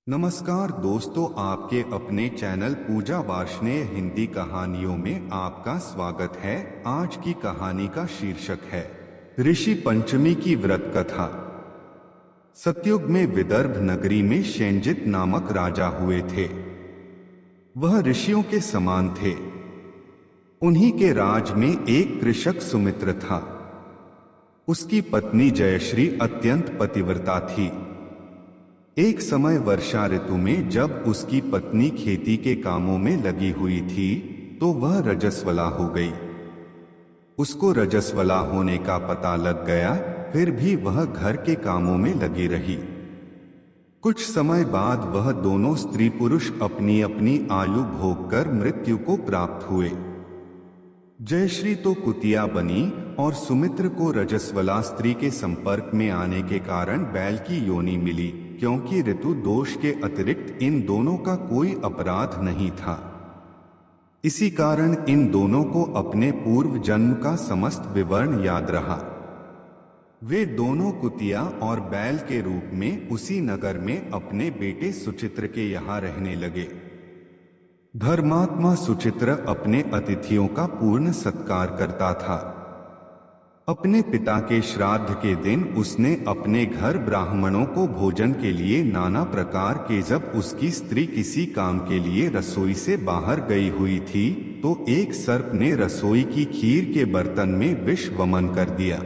नमस्कार दोस्तों, आपके अपने चैनल पूजा वार्ष्णेय हिंदी कहानियों में आपका स्वागत है। आज की कहानी का शीर्षक है ऋषि पंचमी की व्रत कथा। सतयुग में विदर्भ नगरी में शेंजित नामक राजा हुए थे। वह ऋषियों के समान थे। उन्हीं के राज में एक कृषक सुमित्र था। उसकी पत्नी जयश्री अत्यंत पतिव्रता थी। एक समय वर्षा ऋतु में जब उसकी पत्नी खेती के कामों में लगी हुई थी तो वह रजस्वला हो गई। उसको रजस्वला होने का पता लग गया, फिर भी वह घर के कामों में लगी रही। कुछ समय बाद वह दोनों स्त्री पुरुष अपनी अपनी आयु भोगकर मृत्यु को प्राप्त हुए। जयश्री तो कुतिया बनी और सुमित्र को रजस्वला स्त्री के संपर्क में आने के कारण बैल की योनि मिली, क्योंकि ऋतु दोष के अतिरिक्त इन दोनों का कोई अपराध नहीं था। इसी कारण इन दोनों को अपने पूर्व जन्म का समस्त विवरण याद रहा। वे दोनों कुतिया और बैल के रूप में उसी नगर में अपने बेटे सुचित्र के यहाँ रहने लगे। धर्मात्मा सुचित्र अपने अतिथियों का पूर्ण सत्कार करता था। अपने पिता के श्राद्ध के दिन उसने अपने घर ब्राह्मणों को भोजन के लिए नाना प्रकार के, जब उसकी स्त्री किसी काम के लिए रसोई से बाहर गई हुई थी तो एक सर्प ने रसोई की खीर के बर्तन में विष वमन कर दिया।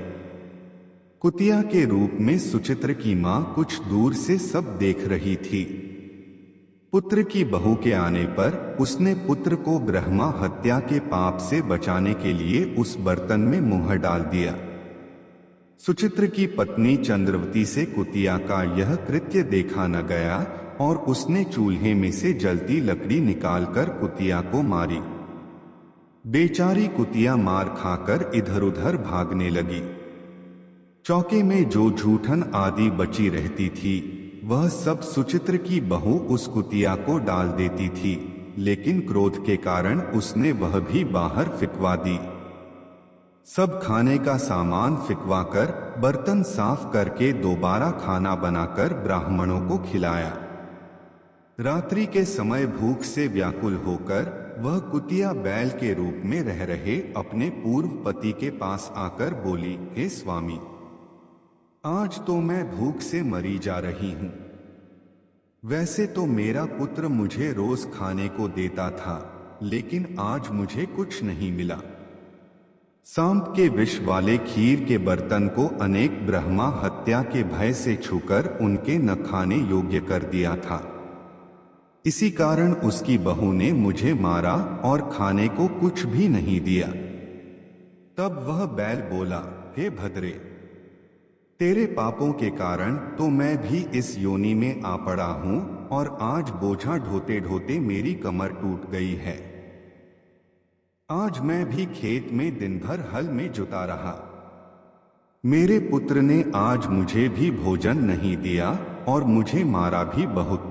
कुतिया के रूप में सुचित्र की मां कुछ दूर से सब देख रही थी। पुत्र की बहू के आने पर उसने पुत्र को ब्रह्मा हत्या के पाप से बचाने के लिए उस बर्तन में मुंह डाल दिया। सुचित्र की पत्नी चंद्रवती से कुतिया का यह कृत्य देखा न गया और उसने चूल्हे में से जलती लकड़ी निकालकर कुतिया को मारी। बेचारी कुतिया मार खाकर इधर उधर भागने लगी। चौके में जो जूठन आदि बची रहती थी वह सब सुचित्र की बहू उस कुतिया को डाल देती थी, लेकिन क्रोध के कारण उसने वह भी बाहर फिकवा दी। सब खाने का सामान फिकवाकर बर्तन साफ करके दोबारा खाना बनाकर ब्राह्मणों को खिलाया। रात्रि के समय भूख से व्याकुल होकर वह कुतिया बैल के रूप में रह रहे अपने पूर्व पति के पास आकर बोली, हे स्वामी, आज तो मैं भूख से मरी जा रही हूं। वैसे तो मेरा पुत्र मुझे रोज खाने को देता था, लेकिन आज मुझे कुछ नहीं मिला। सांप के विष वाले खीर के बर्तन को अनेक ब्रह्मा हत्या के भय से छूकर उनके न खाने योग्य कर दिया था। इसी कारण उसकी बहू ने मुझे मारा और खाने को कुछ भी नहीं दिया। तब वह बैल बोला, हे भद्रे, तेरे पापों के कारण तो मैं भी इस योनि में आ पड़ा हूं और आज बोझा ढोते ढोते मेरी कमर टूट गई है। आज मैं भी खेत में दिन भर हल में जुता रहा। मेरे पुत्र ने आज मुझे भी भोजन नहीं दिया और मुझे मारा भी बहुत।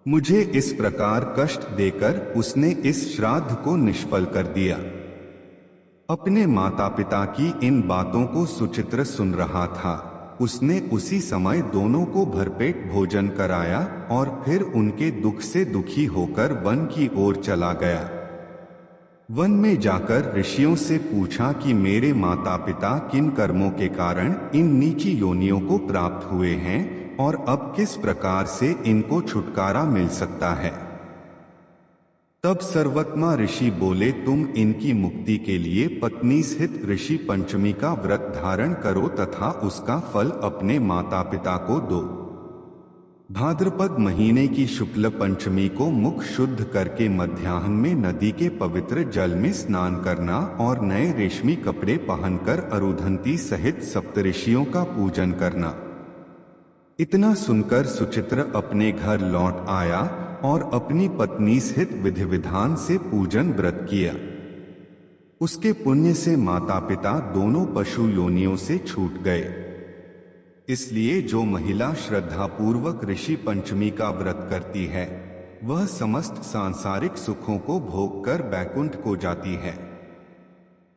मुझे इस प्रकार कष्ट देकर उसने इस श्राद्ध को निष्फल कर दिया। अपने माता पिता की इन बातों को सुचित्र सुन रहा था। उसने उसी समय दोनों को भरपेट भोजन कराया और फिर उनके दुख से दुखी होकर वन की ओर चला गया। वन में जाकर ऋषियों से पूछा कि मेरे माता पिता किन कर्मों के कारण इन नीची योनियों को प्राप्त हुए हैं और अब किस प्रकार से इनको छुटकारा मिल सकता है। तब सर्वत्मा ऋषि बोले, तुम इनकी मुक्ति के लिए पत्नी सहित ऋषि पंचमी का व्रत धारण करो तथा उसका फल अपने माता पिता को दो। भाद्रपद महीने की शुक्ल पंचमी को मुख शुद्ध करके मध्याह्न में नदी के पवित्र जल में स्नान करना और नए रेशमी कपड़े पहनकर अरुधंती सहित सप्तऋषियों का पूजन करना। इतना सुनकर सुचित्र अपने घर लौट आया और अपनी पत्नी सहित विधि विधान से पूजन व्रत किया। उसके पुण्य से माता पिता दोनों पशु योनियों से छूट गए। इसलिए जो महिला श्रद्धा पूर्वक ऋषि पंचमी का व्रत करती है वह समस्त सांसारिक सुखों को भोग कर बैकुंठ को जाती है।